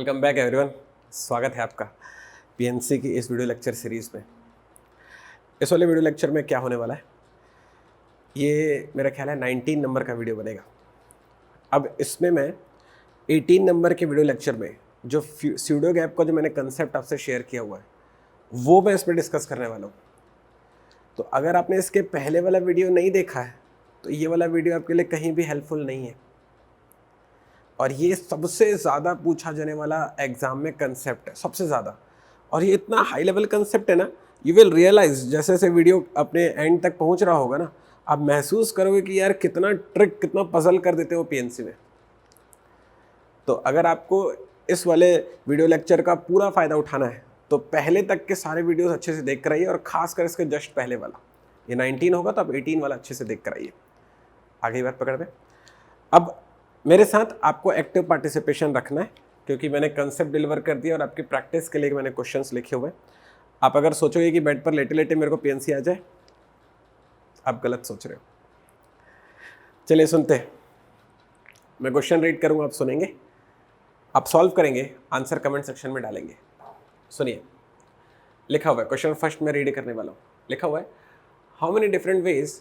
Welcome back everyone. स्वागत है आपका पीएनसी की इस वीडियो लेक्चर सीरीज़ में। इस वाले वीडियो लेक्चर में क्या होने वाला है, ये मेरा ख्याल है 19 नंबर का वीडियो बनेगा। अब इसमें मैं 18 नंबर के वीडियो लेक्चर में जो स्यूडो गैप का जो मैंने कंसेप्ट आपसे शेयर किया हुआ है वो मैं इसमें डिस्कस करने वाला हूँ। तो अगर आपने इसके पहले वाला वीडियो नहीं देखा है तो ये वाला वीडियो आपके लिए कहीं भी हेल्पफुल नहीं है। और ये सबसे ज़्यादा पूछा जाने वाला एग्ज़ाम में कंसेप्ट है, सबसे ज़्यादा। और ये इतना हाई लेवल कंसेप्ट है ना, यू विल रियलाइज जैसे जैसे वीडियो अपने एंड तक पहुंच रहा होगा ना, आप महसूस करोगे कि यार कितना ट्रिक, कितना पजल कर देते हो पीएनसी में। तो अगर आपको इस वाले वीडियो लेक्चर का पूरा फ़ायदा उठाना है तो पहले तक के सारे वीडियोस अच्छे से देख कर आइए, और खासकर इसके जस्ट पहले वाला, ये 19 होगा तो आप 18 वाला अच्छे से देख कर आइए। आगे बात पकड़ में। अब मेरे साथ आपको एक्टिव पार्टिसिपेशन रखना है, क्योंकि मैंने कंसेप्ट डिलीवर कर दिया और आपकी प्रैक्टिस के लिए मैंने क्वेश्चंस लिखे हुए हैं। आप अगर सोचोगे कि बेड पर लेटे लेटे मेरे को पीएनसी आ जाए, आप गलत सोच रहे हो। चलिए सुनते हैं। मैं क्वेश्चन रीड करूंगा, आप सुनेंगे, आप सॉल्व करेंगे, आंसर कमेंट सेक्शन में डालेंगे। सुनिए, लिखा हुआ है क्वेश्चन फर्स्ट में रीड करने वाला हूँ। लिखा हुआ है, how many different ways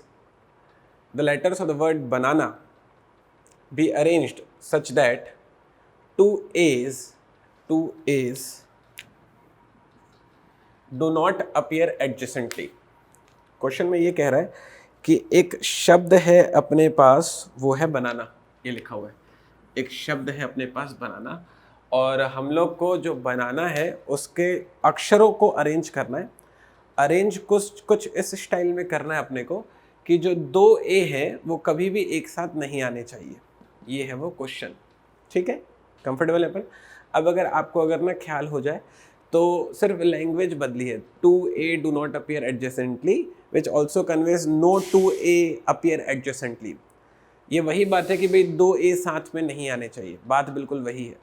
the letters of the word banana be arranged such that two A's do not appear adjacently। Question में ये कह रहा है कि एक शब्द है अपने पास, वो है बनाना। ये लिखा हुआ है, एक शब्द है अपने पास बनाना, और हम लोग को जो बनाना है उसके अक्षरों को अरेंज करना है। अरेंज कुछ इस स्टाइल में करना है अपने को कि जो दो ए हैं वो कभी भी एक साथ नहीं आने चाहिए। ये है वो क्वेश्चन, ठीक है, कंफर्टेबल है अपन। अब अगर ना ख्याल हो जाए तो सिर्फ लैंग्वेज बदली है। 2A do not appear adjacently which also conveys no 2A appear adjacently. ये वही बात है कि भाई 2A साथ में नहीं आने चाहिए, बात बिल्कुल वही है।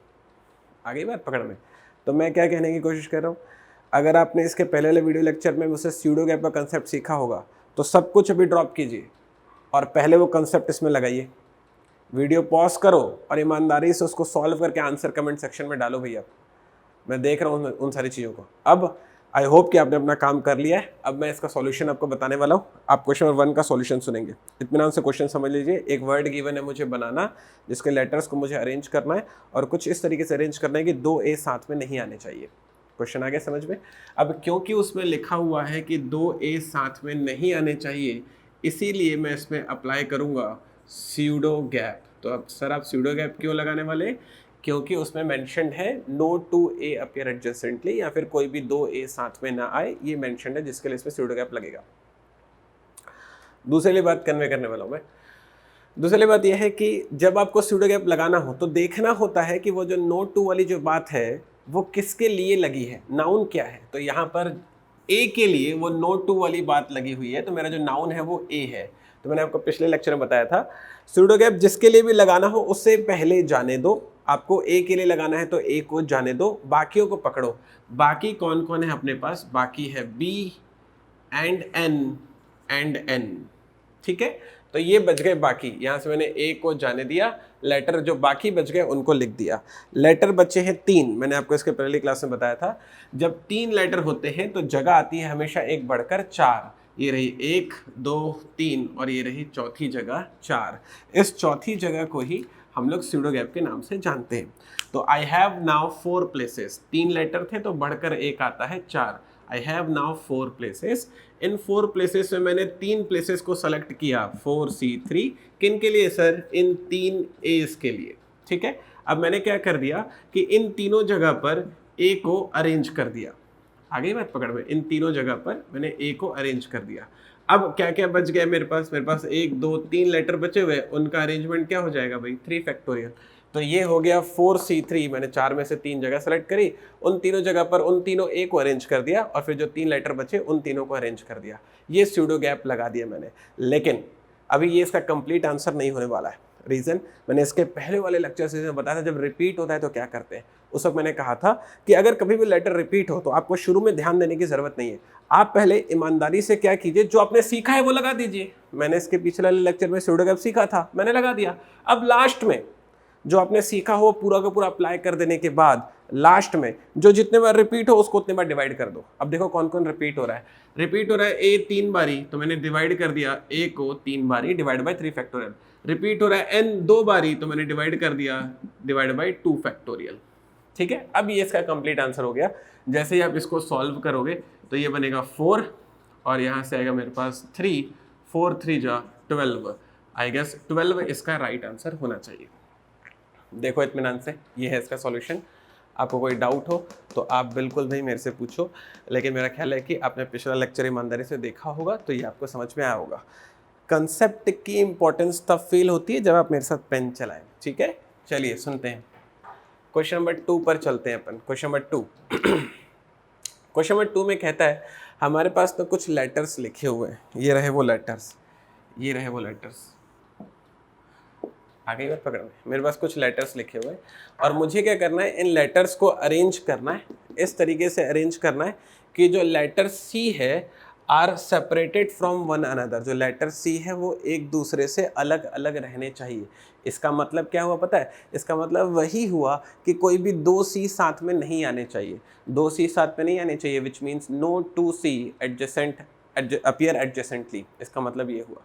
आगे बात पकड़ में। तो मैं क्या कहने की कोशिश कर रहा हूँ, अगर आपने इसके पहले वाले वीडियो लेक्चर में मुझसे स्यूडो गैप का कंसेप्ट सीखा होगा तो सब कुछ अभी ड्रॉप कीजिए और पहले वो कंसेप्ट इसमें लगाइए। वीडियो पॉज करो और ईमानदारी से उसको सॉल्व करके आंसर कमेंट सेक्शन में डालो भैया। मैं देख रहा हूँ उन सारी चीज़ों को। अब आई होप कि आपने अपना काम कर लिया है। अब मैं इसका सॉल्यूशन आपको बताने वाला हूँ। आप क्वेश्चन नंबर 1 का सॉल्यूशन सुनेंगे। इत्मीनान से क्वेश्चन समझ लीजिए। एक वर्ड गिवन है मुझे बनाना, जिसके लेटर्स को मुझे अरेंज करना है, और कुछ इस तरीके से अरेंज करना है कि 2A साथ में नहीं आने चाहिए। क्वेश्चन आ गया समझ में। अब क्योंकि उसमें लिखा हुआ है कि 2A साथ में नहीं आने चाहिए, इसीलिए मैं इसमें अप्लाई करूँगा स्यूडो गैप। तो अब सर आप स्यूडो गैप क्यों लगाने वाले? क्योंकि उसमें मेंशन्ड है नो 2A अपीयर एडजेसेंटली, या फिर कोई भी 2A साथ में ना आए, ये मेंशन्ड है, जिसके लिए इसमें स्यूडो गैप लगेगा। दूसरी बात कन्वे करने वाला हूँ मैं। दूसरी बात यह है कि जब आपको स्यूडो गैप लगाना हो तो देखना होता है कि वो जो नो 2 वाली जो बात है वो किसके लिए लगी है, नाउन क्या है। तो यहाँ पर ए के लिए वो नो 2 वाली बात लगी हुई है, तो मेरा जो नाउन है वो ए है। तो मैंने आपको पिछले लेक्चर में बताया था, स्यूडो गैप जिसके लिए भी लगाना हो उससे पहले जाने दो। आपको ए के लिए लगाना है तो ए को जाने दो, बाकियों को पकड़ो। बाकी कौन कौन है अपने पास? बाकी है बी एंड एन, ठीक है। तो ये बच गए बाकी। यहाँ से मैंने ए को जाने दिया, लेटर जो बाकी बच गए उनको लिख दिया। लेटर बचे हैं 3। मैंने आपको इसके पहली क्लास में बताया था, जब 3 लेटर होते हैं तो जगह आती है हमेशा एक बढ़कर 4। ये रही 1 2 3 और ये रही चौथी जगह 4। इस चौथी जगह को ही हम लोग स्यूडो गैप के नाम से जानते हैं। तो I have now 4 places. 3 letter थे तो बढ़कर एक आता है 4। I have now 4 places. इन 4 प्लेसेस में मैंने 3 प्लेसेस को सेलेक्ट किया, 4C3। किन के लिए सर? इन 3 A's के लिए, ठीक है। अब मैंने क्या कर दिया कि इन तीनों जगह पर A को अरेंज कर दिया। आगे बात पकड़ में। इन तीनों जगह पर मैंने A को अरेंज कर दिया। अब क्या क्या बच गया मेरे पास? मेरे पास 1 2 3 लेटर बचे हुए, उनका अरेंजमेंट क्या हो जाएगा भाई? 3 फैक्टोरियल। तो ये हो गया 4C3। मैंने 4 में से 3 जगह सेलेक्ट करी, उन तीनों जगह पर उन तीनों A को अरेंज कर दिया, और फिर जो 3 लेटर बचे उन तीनों को अरेंज कर दिया। ये स्यूडो गैप लगा दिया मैंने। लेकिन अभी ये इसका कंप्लीट आंसर नहीं होने वाला है। रीज़न मैंने इसके पहले वाले लेक्चर से बताया था, जब रिपीट होता है तो क्या करते हैं। उस वक्त मैंने कहा था कि अगर कभी भी लेटर रिपीट हो तो आपको शुरू में ध्यान देने की ज़रूरत नहीं है। आप पहले ईमानदारी से क्या कीजिए, जो आपने सीखा है वो लगा दीजिए। मैंने इसके पिछले वाले लेक्चर में स्यूडो गैप सीखा था, मैंने लगा दिया। अब लास्ट में जो आपने सीखा हो पूरा का पूरा अप्लाई कर देने के बाद लास्ट में जो जितने बार रिपीट हो उसको उतने बार डिवाइड कर दो। अब देखो कौन कौन रिपीट हो रहा है। रिपीट हो रहा है ए 3 बारी, तो मैंने डिवाइड कर दिया ए को 3 बारी डिवाइड बाय 3 फैक्टोरियल। रिपीट हो रहा है एन 2 बारी, तो मैंने डिवाइड कर दिया डिवाइड बाय 2 फैक्टोरियल। ठीक है, अब ये इसका कंप्लीट आंसर हो गया। जैसे ही आप इसको सॉल्व करोगे तो ये बनेगा 4 और यहाँ से आएगा मेरे पास 3, 4 3 जा 12। आई गेस 12 इसका राइट आंसर होना चाहिए। देखो इत्मीनान से, ये है इसका सॉल्यूशन। आपको कोई डाउट हो तो आप बिल्कुल नहीं मेरे से पूछो, लेकिन मेरा ख्याल है कि आपने पिछला लेक्चर ईमानदारी से देखा होगा तो ये आपको समझ में आया होगा। कंसेप्ट की इंपॉर्टेंस तब फील होती है जब आप मेरे साथ पेन चलाएं। ठीक है, चलिए सुनते हैं। क्वेश्चन नंबर 2 पर चलते हैं अपन। क्वेश्चन नंबर 2 क्वेश्चन नंबर 2 में कहता है हमारे पास तो कुछ लेटर्स लिखे हुए हैं, ये रहे वो लेटर्स, ये रहे वो लेटर्स। आगे बात पकड़ में, मेरे पास कुछ लेटर्स लिखे हुए हैं और मुझे क्या करना है, इन लेटर्स को अरेंज करना है, इस तरीके से अरेंज करना है कि जो लेटर सी है are separated from one another. जो लेटर सी है वो एक दूसरे से अलग अलग रहने चाहिए। इसका मतलब क्या हुआ पता है? इसका मतलब वही हुआ कि कोई भी 2 सी साथ में नहीं आने चाहिए, 2 सी साथ में नहीं आने चाहिए, which means no 2 C adjacent appear adjacently. इसका मतलब ये हुआ।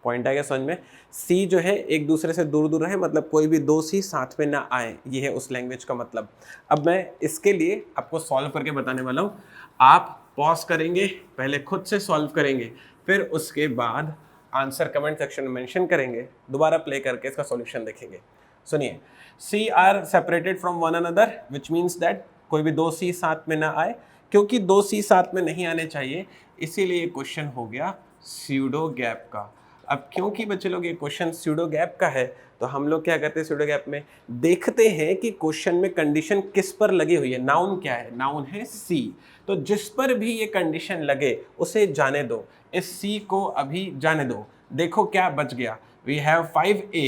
पॉइंट आ गया समझ में? सी जो है एक दूसरे से दूर दूर रहे, मतलब कोई भी 2 सी साथ में ना आए, ये है उस लैंग्वेज का मतलब। अब मैं इसके लिए आपको सॉल्व करके बताने वाला हूँ। आप पॉज करेंगे, पहले खुद से सॉल्व करेंगे, फिर उसके बाद आंसर कमेंट सेक्शन में मेंशन करेंगे, दोबारा प्ले करके इसका सॉल्यूशन देखेंगे। सुनिए, C are separated from one another which means that कोई भी 2 सी साथ में ना आए। क्योंकि 2 सी साथ में नहीं आने चाहिए इसीलिए क्वेश्चन हो गया स्यूडो गैप का। अब क्योंकि बच्चे लोग ये क्वेश्चन स्यूडो गैप का है तो हम लोग क्या करते हैं, स्यूडो गैप में देखते हैं कि क्वेश्चन में कंडीशन किस पर लगी हुई है। नाउन क्या है? नाउन है सी। तो जिस पर भी ये कंडीशन लगे उसे जाने दो, इस सी को अभी जाने दो। देखो क्या बच गया, वी हैव 5A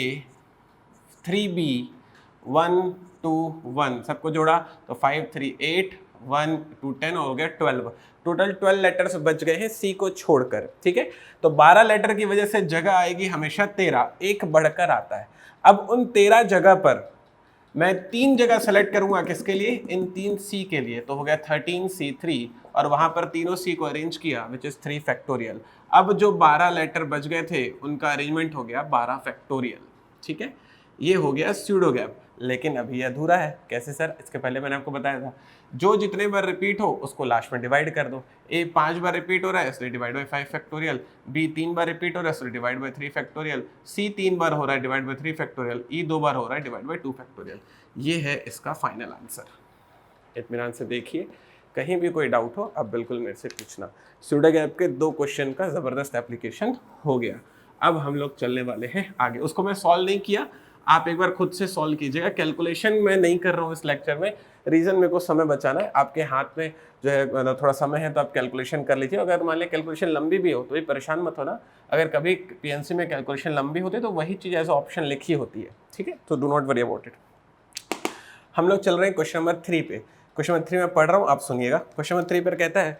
3B 1 2 1, सबको जोड़ा तो 5 3 8 1 2 10 हो गया 12। टोटल 12 लेटर्स बच गए हैं सी को छोड़कर। ठीक है, तो 12 लेटर की वजह से जगह आएगी हमेशा 13, एक बढ़कर आता है। अब उन 13 जगह पर मैं 3 जगह सेलेक्ट करूंगा, किसके लिए? इन 3 सी के लिए। तो हो गया 13C3 और वहां पर तीनों सी को अरेंज किया विच इज 3 फैक्टोरियल। अब जो 12 लेटर बच गए थे उनका अरेंजमेंट हो गया 12 फैक्टोरियल। ठीक है, ये हो गया स्यूडो गैप। लेकिन अभी ये अधूरा है। कैसे सर? इसके पहले मैंने आपको बताया था, जो जितने बार रिपीट हो उसको लास्ट में डिवाइड कर दो। ए 5 बार रिपीट हो रहा है इसलिए डिवाइड बाय 5 फैक्टोरियल, बी 3 बार रिपीट हो रहा है इसलिए डिवाइड बाय 3 फैक्टोरियल, सी 3 बार हो रहा है डिवाइड बाय 3 फैक्टोरियल, ई 2 बार हो रहा है डिवाइड बाय 2 फैक्टोरियल। ये है इसका फाइनल आंसर। इत्मीनान से देखिए, कहीं भी कोई डाउट हो आप बिल्कुल मेरे से पूछना। स्यूडो गैप के 2 क्वेश्चन का ज़बरदस्त एप्लीकेशन हो गया। अब हम लोग चलने वाले हैं आगे। उसको मैं सॉल्व नहीं किया, आप एक बार खुद से सॉल्व कीजिएगा। कैलकुलेशन मैं नहीं कर रहा हूँ इस लेक्चर में, रीज़न मेरे को समय बचाना है। आपके हाथ में जो है मतलब थोड़ा समय है तो आप कैलकुलेशन कर लीजिए। अगर मान लिया कैलकुलेशन लंबी भी हो तो भी परेशान मत होना। अगर कभी पीएनसी में कैलकुलेशन लंबी होती है तो वही चीज़ एज ऑप्शन लिखी होती है। ठीक है, तो do not worry about it. हम लोग चल रहे हैं क्वेश्चन नंबर 3 पे। क्वेश्चन नंबर 3 में पढ़ रहा हूँ, आप सुनिएगा। क्वेश्चन नंबर 3 पर कहता है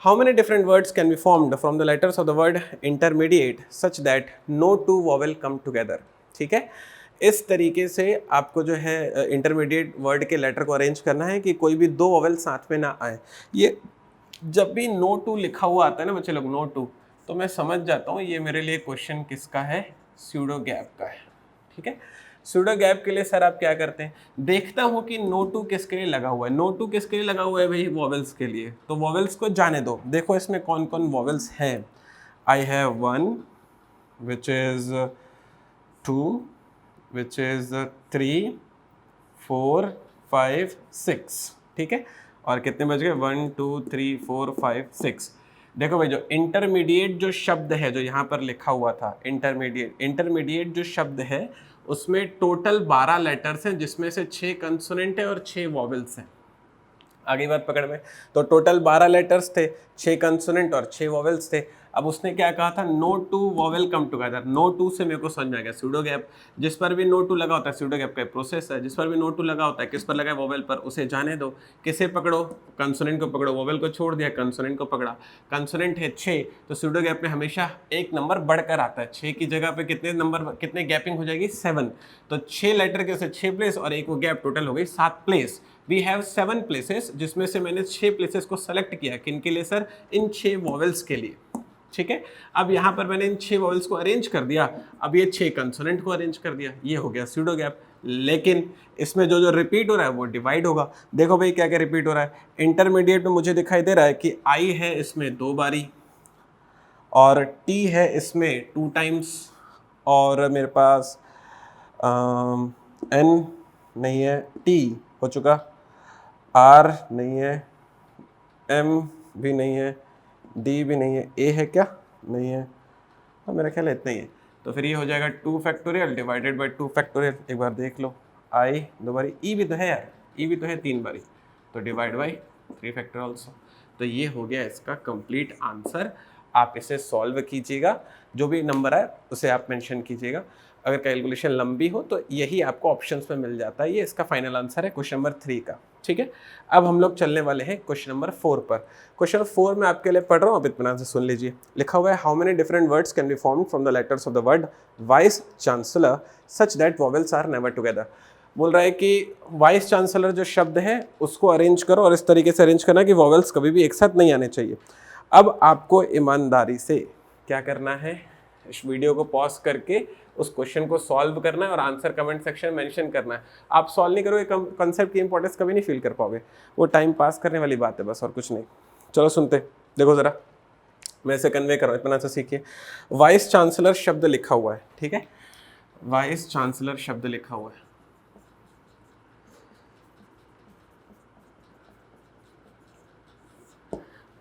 how many different words can be formed from the letters of the word intermediate such that no 2 vowel come together. ठीक है, इस तरीके से आपको जो है इंटरमीडिएट वर्ड के लेटर को अरेंज करना है कि कोई भी 2 वॉवेल साथ में ना आए। ये जब भी नो 2 लिखा हुआ आता है ना बच्चे लोग, नो 2, तो मैं समझ जाता हूँ ये मेरे लिए क्वेश्चन किसका है, स्यूडो गैप का है। ठीक है, स्यूडो गैप के लिए सर आप क्या करते हैं, देखता हूँ कि नो 2 किसके लिए लगा हुआ है। नो 2 किसके लिए लगा हुआ है भाई? वॉवेल्स के लिए। तो वॉवेल्स को जाने दो। देखो इसमें कौन कौन वॉवेल्स हैं। I have 1 which is 2 which is 3 4 5 6। ठीक है, और कितने बज गए? 1 2 3 4 5 6। देखो भाई, जो इंटरमीडिएट जो शब्द है जो यहाँ पर लिखा हुआ था, इंटरमीडिएट जो शब्द है उसमें टोटल 12 लेटर्स हैं जिसमें से 6 कंसोनेंट है और 6 वॉवेल्स हैं। आगे बात पकड़ में, तो टोटल 12 लेटर्स थे, 6 कंसोनेंट और 6 वॉवेल्स थे। अब उसने क्या कहा था, no two vowel come together. No two से मेरे को समझ में आ गया सूडो गैप, जिस पर भी नो टू लगा होता है सूडो गैप का प्रोसेस है, जिस पर भी नो टू लगा होता है किस पर लगा है, वॉवेल पर, उसे जाने दो। किसे पकड़ो, कंसोनेंट को पकड़ो, वॉवेल को छोड़ दिया, कंसोनेंट को पकड़ा। कंसोनेंट है 6, तो सूडो गैप में हमेशा एक नंबर बढ़कर आता है, 6 की जगह पे कितने नंबर, कितने गैपिंग हो जाएगी, 7। तो 6 लेटर के उसे 6 प्लेस और एक वो गैप, टोटल हो गई 7 प्लेस। वी हैव 7 प्लेसेस, जिसमें से मैंने 6 प्लेसेस को सेलेक्ट किया। किन के लिए सर, इन 6 वॉवेल्स के लिए। ठीक है, अब यहाँ पर मैंने इन 6 वॉवेल्स को अरेंज कर दिया, अब ये 6 कंसोनेंट को अरेंज कर दिया, ये हो गया सूडो गैप। लेकिन इसमें जो जो रिपीट हो रहा है वो डिवाइड होगा। देखो भाई क्या क्या रिपीट हो रहा है, इंटरमीडिएट में मुझे दिखाई दे रहा है कि आई है इसमें 2 बारी, और टी है इसमें 2 टाइम्स, और मेरे पास एन नहीं है, टी हो चुका, आर नहीं है, एम भी नहीं है, डी भी नहीं है, ए है क्या, नहीं है, हाँ मेरा ख्याल है इतना ही है। तो फिर ये हो जाएगा 2 फैक्टोरियल डिवाइडेड बाई 2 फैक्टोरियल। एक बार देख लो, आई 2 बारी, ई भी तो है यार, ई भी तो है 3 बारी, तो डिवाइड बाई 3 फैक्टर ऑल्सो। तो ये हो गया इसका कंप्लीट आंसर। आप इसे सॉल्व कीजिएगा, जो भी नंबर है उसे आप मेंशन कीजिएगा। अगर कैलकुलेशन लंबी हो तो यही आपको ऑप्शंस में मिल जाता है। ये इसका फाइनल आंसर है क्वेश्चन नंबर 3 का। ठीक है, अब हम लोग चलने वाले हैं क्वेश्चन नंबर 4 पर। क्वेश्चन नंबर 4 में आपके लिए पढ़ रहा हूँ, आप इत्मीनान से सुन लीजिए। लिखा हुआ है, how many different words can be formed from the letters of the word vice chancellor such that vowels are never together. बोल रहा है कि वाइस चांसलर जो शब्द है उसको अरेंज करो, और इस तरीके से अरेंज करना कि वॉवेल्स कभी भी एक साथ नहीं आने चाहिए। अब आपको ईमानदारी से क्या करना है, इस वीडियो को पॉज करके उस क्वेश्चन को सॉल्व करना है और आंसर कमेंट सेक्शन में मेंशन करना है। आप सॉल्व नहीं करोगे, कंसेप्ट की इंपॉर्टेंस कभी नहीं फील कर पाओगे, वो टाइम पास करने वाली बात है बस, और कुछ नहीं। चलो सुनते, देखो ज़रा मैं इसे कन्वे कर रहा हूँ, इतना से सीखिए। वाइस चांसलर शब्द लिखा हुआ है, ठीक है, वाइस चांसलर शब्द लिखा हुआ है।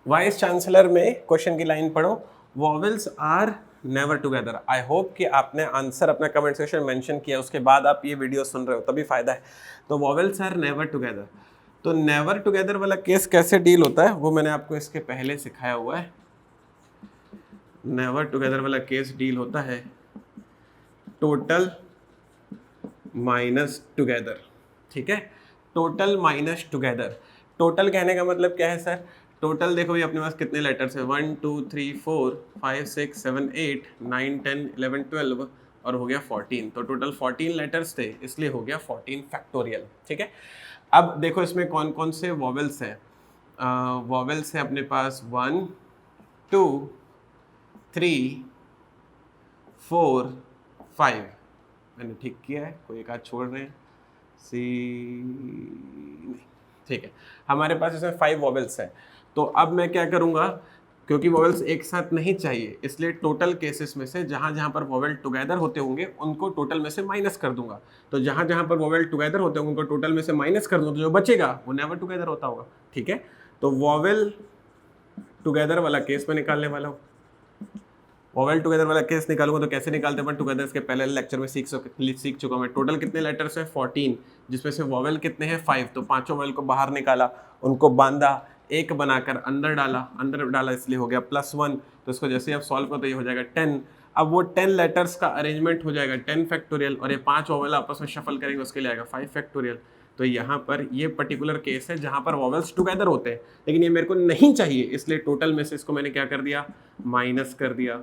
वाइस चांसलर में क्वेश्चन की लाइन पढ़ो, vowels are never together. I hope कि आपने आंसर अपना कमेंट सेक्शन में मेंशन किया, उसके बाद आप ये वीडियो सुन रहे हो तभी फायदा है। तो वॉवेल्स आर नेवर टुगेदर, तो नेवर टुगेदर वाला केस कैसे डील होता है वो मैंने आपको इसके पहले सिखाया हुआ है। नेवर टुगेदर वाला केस डील होता है टोटल माइनस टुगेदर। ठीक है, टोटल माइनस टुगेदर। टोटल कहने का मतलब क्या है सर, टोटल देखो ये अपने पास कितने लेटर्स है, 1 2 3 4 5 6 7 8 9 10 11 12 और हो गया 14। तो टोटल 14 लेटर्स थे, इसलिए हो गया 14 फैक्टोरियल। ठीक है, अब देखो इसमें कौन कौन से वॉवेल्स हैं। वॉवेल्स है अपने पास 1 2 3 4 5। मैंने ठीक किया है, कोई एक आध छोड़ रहे हैं, सी नहीं, ठीक है। हमारे पास इसमें 5 वॉवेल्स है। तो अब मैं क्या करूंगा, क्योंकि वॉवेल्स एक साथ नहीं चाहिए, इसलिए टोटल केसेस में से जहां जहां पर वॉवेल टुगेदर होते होंगे उनको टोटल में से माइनस कर दूंगा। तो जहां जहां पर वॉवेल टुगेदर होते होंगे उनको टोटल में से माइनस कर दूंगा, तो जो बचेगा वो नेवर टुगेदर होता होगा। ठीक है, तो वॉवेल टुगेदर वाला केस में निकालने वाला हूँ। वॉवेल टुगेदर वाला केस निकालूंगा तो कैसे निकालते हैं टुगेदर, इसके पहले लेक्चर में सीख चुका मैं। टोटल कितने लेटर्स है 14, जिसमें से वॉवेल कितने हैं 5। तो पांचों वॉवेल को बाहर निकाला, उनको बांधा, एक बनाकर अंदर डाला इसलिए हो गया +1। तो इसको जैसे आप सॉल्व करते ये हो जाएगा 10। अब वो 10 लेटर्स का अरेंजमेंट हो जाएगा 10 फैक्टोरियल, और ये 5 वॉवेल आपस में शफल करेंगे उसके लिए आएगा 5 फैक्टोरियल। तो यहाँ पर ये पर्टिकुलर केस है जहाँ पर वॉवेल्स टुगेदर होते हैं, लेकिन ये मेरे को नहीं चाहिए, इसलिए टोटल में से इसको मैंने क्या कर दिया, माइनस कर दिया।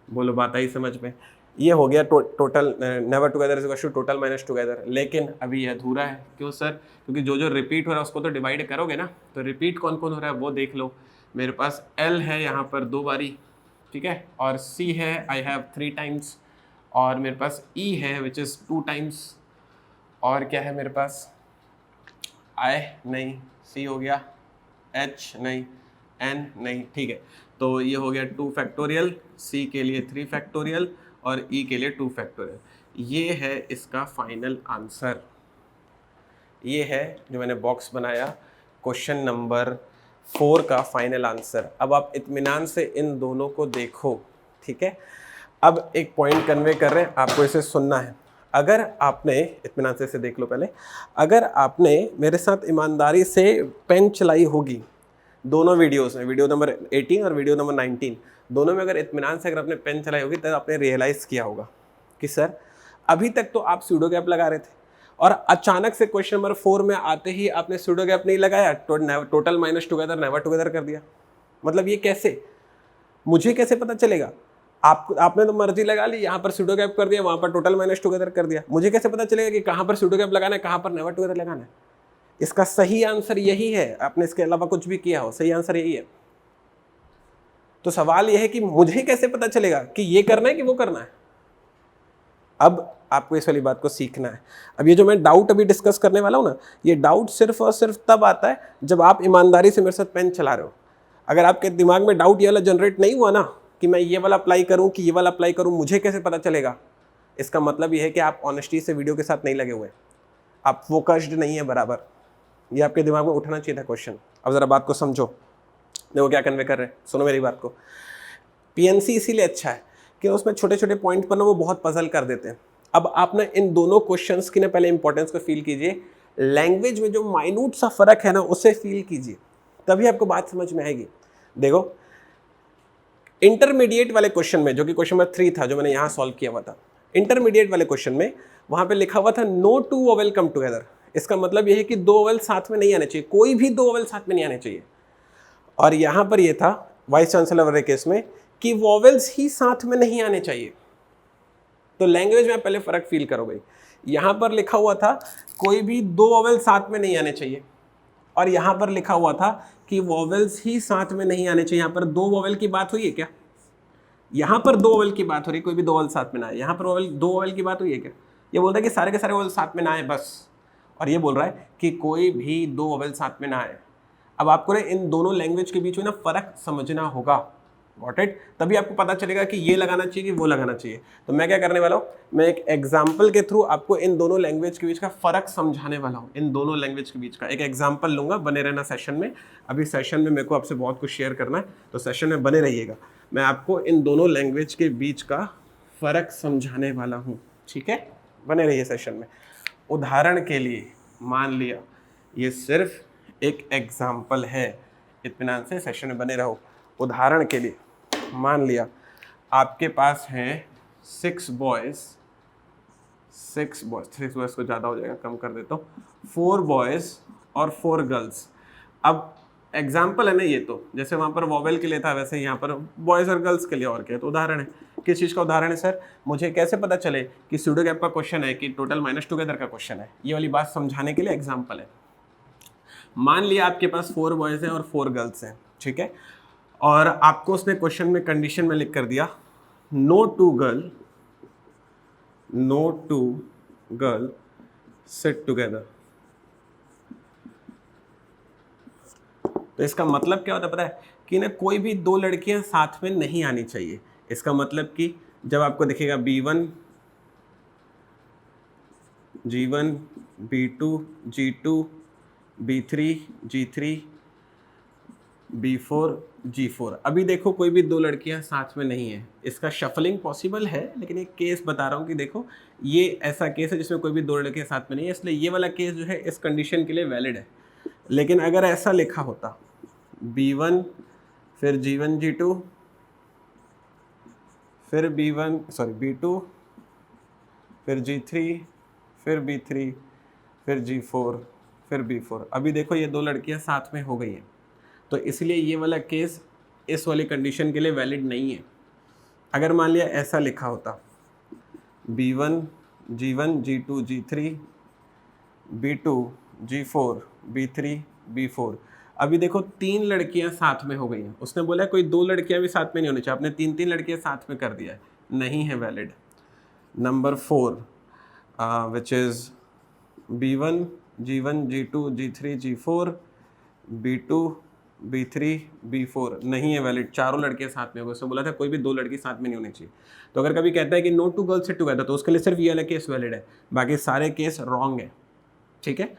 बोलो बात आई समझ में। ये हो गया total never together is to total minus together. लेकिन अभी ये अधूरा है, क्यों सर, क्योंकि जो जो रिपीट हो रहा है उसको तो डिवाइड करोगे ना। तो रिपीट कौन कौन हो रहा है वो देख लो। मेरे पास एल है यहाँ पर 2 बारी, ठीक है, और सी है आई हैव 3 टाइम्स, और मेरे पास ई है विच इज़ 2 टाइम्स, और क्या है मेरे पास, आई नहीं, सी हो गया, एच नहीं, एन नहीं। ठीक है, तो ये हो गया 2 फैक्टोरियल, सी के लिए 3 फैक्टोरियल और ई के लिए 2 फैक्टोरियल। ये है इसका फाइनल आंसर। ये है जो मैंने बॉक्स बनाया, क्वेश्चन नंबर 4 का फाइनल आंसर। अब आप इत्मीनान से इन दोनों को देखो, ठीक है। अब एक पॉइंट कन्वे कर रहे हैं, आपको इसे सुनना है। अगर आपने, इत्मीनान से इसे देख लो पहले, अगर आपने मेरे साथ ईमानदारी से पेन चलाई होगी, दोनों वीडियोस में, वीडियो नंबर 18 और वीडियो नंबर 19, दोनों में अगर इत्मीनान से अगर आपने पेन चलाई होगी तो आपने रियलाइज किया होगा कि सर अभी तक तो आप सूडो गैप लगा रहे थे और अचानक से क्वेश्चन नंबर 4 में आते ही आपने सूडो गैप नहीं लगाया, total minus together never together कर दिया। मतलब ये कैसे, मुझे कैसे पता चलेगा? आपने तो मर्जी लगा ली, यहाँ पर सूडो गैप कर दिया, वहां पर टोटल माइनस टुगेदर कर दिया, मुझे कैसे पता चलेगा कि कहाँ पर सूडो गैप लगाना है, कहाँ पर नेवर टुगेदर लगाना है? इसका सही आंसर यही है, आपने इसके अलावा कुछ भी किया हो, सही आंसर यही है। तो सवाल यह है कि मुझे कैसे पता चलेगा कि ये करना है कि वो करना है? अब आपको इस वाली बात को सीखना है। अब ये जो मैं डाउट अभी डिस्कस करने वाला हूं ना, ये डाउट सिर्फ और सिर्फ तब आता है जब आप ईमानदारी से मेरे साथ पेन चला रहे हो। अगर आपके दिमाग में डाउट ये वाला जनरेट नहीं हुआ ना कि मैं ये वाला अप्लाई करूं कि ये वाला अप्लाई करूं, मुझे कैसे पता चलेगा, इसका मतलब ये है कि आप ऑनेस्टी से वीडियो के साथ नहीं लगे हुए, आप फोकस्ड नहीं है बराबर। ये आपके दिमाग में उठना चाहिए था क्वेश्चन। अब जरा बात को समझो, देखो क्या कन्वे कर रहे हैं, सुनो मेरी बात को। पीएनसी इसीलिए अच्छा है कि उसमें छोटे छोटे पॉइंट पर ना वो बहुत पजल कर देते हैं। अब आप ना इन दोनों क्वेश्चंस की ना पहले इंपॉर्टेंस को फील कीजिए, लैंग्वेज में जो माइन्यूट सा फर्क है ना उसे फील कीजिए, तभी आपको बात समझ में आएगी। देखो इंटरमीडिएट वाले क्वेश्चन में, जो कि क्वेश्चन नंबर 3 था जो मैंने यहाँ सॉल्व किया हुआ था, इंटरमीडिएट वाले क्वेश्चन में वहां पे लिखा हुआ था no two vowel come together. इसका मतलब यह है कि 2 वोवेल साथ में नहीं आने चाहिए, कोई भी 2 वोवेल साथ में नहीं आने चाहिए। और यहां पर यह था वाइस चांसलर वाले केस में कि वोवेल्स ही साथ में नहीं आने चाहिए। तो लैंग्वेज में पहले फर्क फील करो भाई। यहां पर लिखा हुआ था कोई भी 2 वोवेल साथ में नहीं आने चाहिए, और यहां पर लिखा हुआ था कि वोवेल्स ही साथ में नहीं आने चाहिए। यहां पर 2 वोवेल की बात हुई है क्या? यहां पर 2 वोवेल की बात हो रही है, कोई भी 2 वोवेल साथ में ना आए। यहां पर 2 वोवेल की बात हुई है क्या? ये बोल रहा है कि सारे के सारे वोवेल साथ में ना आए बस, और ये बोल रहा है कि कोई भी 2 वोवेल साथ में ना आए। अब आपको ना इन दोनों लैंग्वेज के बीच में ना फर्क समझना होगा, गॉट इट? तभी आपको पता चलेगा कि ये लगाना चाहिए कि वो लगाना चाहिए। तो मैं क्या करने वाला हूँ, मैं एक एग्जाम्पल के थ्रू आपको इन दोनों लैंग्वेज के बीच का फर्क समझाने वाला हूँ। इन दोनों लैंग्वेज के बीच का एक एग्जाम्पल लूंगा, बने रहना सेशन में। अभी सेशन में मेरे को आपसे बहुत कुछ शेयर करना है, तो सेशन में बने रहिएगा। मैं आपको इन दोनों लैंग्वेज के बीच का फर्क समझाने वाला हूँ, ठीक है? बने रहिए सेशन में। उदाहरण के लिए मान लिया ये सिर्फ एक एग्जाम्पल है, इत्मीनान से सेशन में बने रहो। उदाहरण के लिए मान लिया आपके पास हैं 6 बॉयज़, 6 बॉयज़ को ज़्यादा हो जाएगा, कम कर देता हूँ, 4 बॉयज़ और 4 गर्ल्स। अब एग्जाम्पल है ना ये, तो जैसे वहाँ पर वॉवेल के लिए था वैसे यहाँ पर बॉयज़ और गर्ल्स के लिए और क्या है, तो उदाहरण है। किस चीज़ का उदाहरण है सर? मुझे कैसे पता चले कि सूडो गैप का क्वेश्चन है कि टोटल माइनस टुगेदर का क्वेश्चन है? ये वाली बात समझाने के लिए एग्जाम्पल है। मान लिया आपके पास 4 बॉयज़ हैं और 4 गर्ल्स हैं, ठीक है? और आपको उसने क्वेश्चन में कंडीशन में लिख कर दिया no two girl sit together. तो इसका मतलब क्या होता है पता है? कि ना कोई भी 2 लड़कियां साथ में नहीं आनी चाहिए। इसका मतलब कि जब आपको दिखेगा B1 G1 B2 G2 B3 G3 B4 G4, अभी देखो कोई भी 2 लड़कियां साथ में नहीं है। इसका शफलिंग पॉसिबल है, लेकिन एक केस बता रहा हूं कि देखो ये ऐसा केस है जिसमें कोई भी 2 लड़कियां साथ में नहीं है, इसलिए ये वाला केस जो है इस कंडीशन के लिए वैलिड है। लेकिन अगर ऐसा लिखा होता B1 फिर G1 G2 फिर B2 फिर G3 फिर B3 फिर G4 फिर B4, अभी देखो ये 2 लड़कियां साथ में हो गई हैं, तो इसलिए ये वाला केस इस वाली कंडीशन के लिए वैलिड नहीं है। अगर मान लिया ऐसा लिखा होता B1 G1 G2 G3 B2 G4 B3 B4, अभी देखो 3 लड़कियां साथ में हो गई हैं। उसने बोला कोई 2 लड़कियां भी साथ में नहीं होनी चाहिए, आपने 3 लड़कियां साथ में कर दिया है, नहीं है valid. Number 4 which is B1 G1 G2 G3 G4 B2 B3 B4, नहीं है वैलिड। चारों लड़कियां साथ में हो गई, उसने बोला था कोई भी 2 लड़की साथ में नहीं होनी चाहिए। तो अगर कभी कहता है कि no two girls sit together, तो उसके लिए सिर्फ ये वाला केस वैलिड है, बाकी सारे केस रॉन्ग है, ठीक है?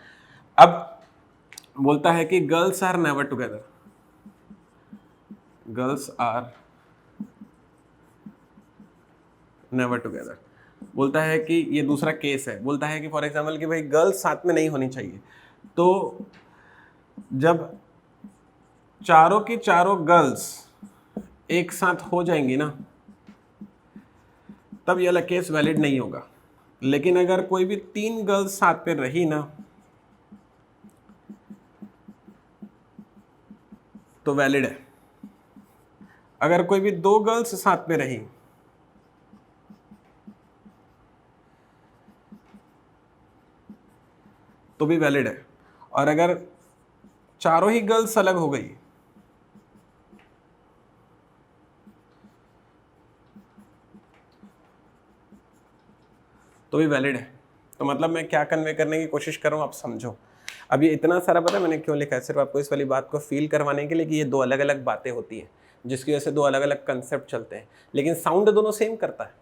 अब बोलता है कि girls are never together, girls are never together. बोलता है कि ये दूसरा केस है, बोलता है कि फॉर एग्जाम्पल कि भाई गर्ल्स साथ में नहीं होनी चाहिए। तो जब चारों की चारों गर्ल्स एक साथ हो जाएंगी ना, तब ये वाला केस वैलिड नहीं होगा। लेकिन अगर कोई भी 3 गर्ल्स साथ पे रही ना, तो वैलिड है। अगर कोई भी 2 गर्ल्स साथ में रही, तो भी वैलिड है। और अगर चारों ही गर्ल्स अलग हो गई, तो भी वैलिड है। तो मतलब मैं क्या कन्वे करने की कोशिश कर रहा हूँ, आप समझो। अब ये इतना सारा पता है मैंने क्यों लिखा है, सिर्फ आपको इस वाली बात को फील करवाने के लिए कि ये 2 अलग अलग बातें होती हैं, जिसकी वजह से 2 अलग अलग कंसेप्ट चलते हैं, लेकिन साउंड दोनों सेम करता है।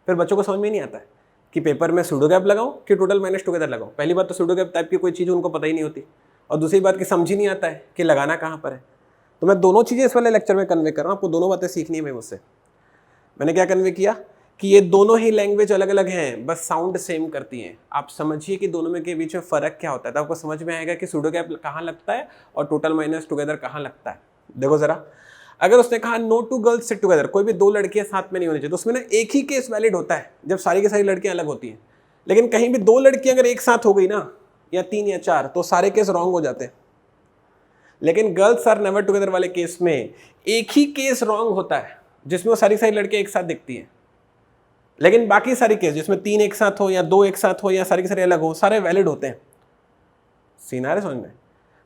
फिर बच्चों को समझ में नहीं आता है कि पेपर में सूडो गैप लगाऊं कि टोटल माइनस टुगेदर लगाऊं। पहली बात तो सूडो गैप टाइप की कोई चीज़ उनको पता ही नहीं होती, और दूसरी बात कि समझ ही नहीं आता है कि लगाना कहाँ पर है। तो मैं दोनों चीज़ें इस वाले लेक्चर में कन्वे कर रहा हूँ, आपको दोनों बातें सीखनी है भाई मुझसे। मैंने क्या कन्वे किया कि ये दोनों ही लैंग्वेज अलग अलग हैं, बस साउंड सेम करती हैं। आप समझिए कि दोनों में के बीच में फ़र्क क्या होता है, तो आपको समझ में आएगा कि सूडो गैप कहाँ लगता है और टोटल माइनस टुगेदर कहाँ लगता है। देखो ज़रा, अगर उसने कहा no two girls sit together, कोई भी 2 लड़कियां साथ में नहीं होनी चाहिए, तो उसमें ना एक ही केस वैलिड होता है जब सारी की सारी लड़कियां अलग होती हैं। लेकिन कहीं भी 2 लड़कियां अगर एक साथ हो गई ना, या 3 या 4, तो सारे केस रॉन्ग हो जाते हैं। लेकिन गर्ल्स आर नेवर टुगेदर वाले केस में एक ही केस रॉन्ग होता है, जिसमें वो सारी सारी लड़कियां एक साथ दिखती हैं। लेकिन बाकी सारी केस जिसमें 3 एक साथ हो या 2 एक साथ हो या सारी की सारी अलग हो, सारे वैलिड होते हैं। सीन आ रहा है समझ में?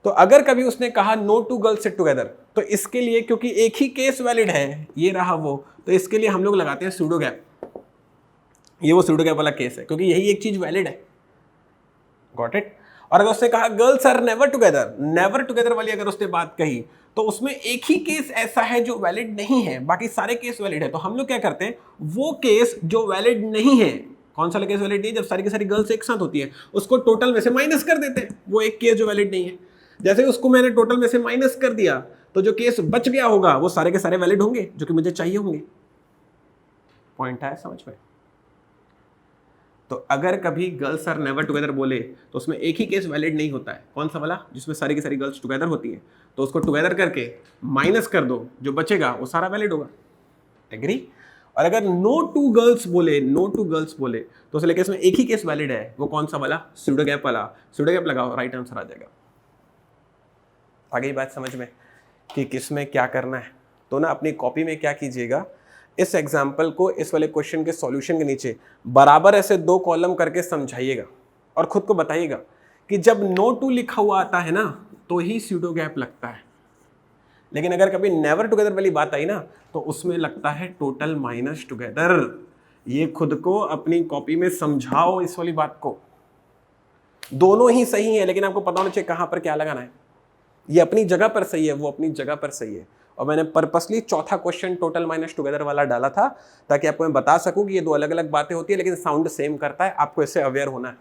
तो अगर कभी उसने कहा no two girls sit together, तो इसके लिए क्योंकि एक ही केस वैलिड है, ये रहा वो, तो इसके लिए हम लोग लगाते हैं सूडो गैप। ये वो सूडो गैप वाला केस है, क्योंकि यही एक चीज वैलिड है। Got it? और अगर उसने कहा गर्ल्स आर नेवर टुगेदर वाली अगर उसने बात कही, तो उसमें एक ही केस ऐसा है जो वैलिड नहीं है, बाकी सारे केस वैलिड है। तो हम लोग क्या करते हैं, वो केस जो वैलिड नहीं है, कौन सा केस वैलिड नहीं है, जब सारी की सारी गर्ल्स एक साथ होती है, उसको टोटल में से माइनस कर देते हैं। वो एक केस जो वैलिड नहीं है, जैसे उसको मैंने टोटल में से माइनस कर दिया, तो जो केस बच गया होगा वो सारे के सारे वैलिड होंगे, जो कि मुझे चाहिए होंगे। पॉइंट है समझ में? तो अगर कभी गर्ल्स आर नेवर टुगेदर बोले, तो उसमें एक ही केस वैलिड नहीं होता है। कौन सा वाला? जिसमें सारी की सारी गर्ल्स टुगेदर होती है, तो उसको टुगेदर करके माइनस कर दो, जो बचेगा वो सारा वैलिड होगा। एग्री? और अगर नो टू गर्ल्स बोले, तो उसके केस में एक ही केस वैलिड है। वो कौन सा वाला? सूडो गैप वाला। सूडो गैप लगाओ, राइट आंसर आ जाएगा। आ गई बात समझ में कि किस में क्या करना है? तो ना अपनी कॉपी में क्या कीजिएगा, इस एग्जाम्पल को इस वाले क्वेश्चन के सॉल्यूशन के नीचे बराबर ऐसे 2 कॉलम करके समझाइएगा, और खुद को बताइएगा कि जब नो टू लिखा हुआ आता है ना, तो ही सूडो गैप लगता है। लेकिन अगर कभी नेवर टुगेदर वाली बात आई ना, तो उसमें लगता है टोटल माइनस टुगेदर। ये खुद को अपनी कॉपी में समझाओ इस वाली बात को। दोनों ही सही है, लेकिन आपको पता होना चाहिए कहां पर क्या लगाना है। ये अपनी जगह पर सही है, वो अपनी जगह पर सही है। और मैंने पर्पसली चौथा क्वेश्चन टोटल माइनस टुगेदर वाला डाला था, ताकि आपको मैं बता सकूं कि ये 2 अलग अलग बातें होती है, लेकिन साउंड सेम करता है। आपको इससे अवेयर होना है।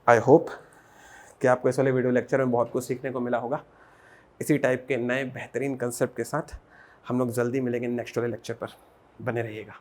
आई होप कि आपको इस वाले वीडियो लेक्चर में बहुत कुछ सीखने को मिला होगा। इसी टाइप के नए बेहतरीन कंसेप्ट के साथ हम लोग जल्दी मिलेंगे नेक्स्ट वाले लेक्चर पर। बने रहिएगा।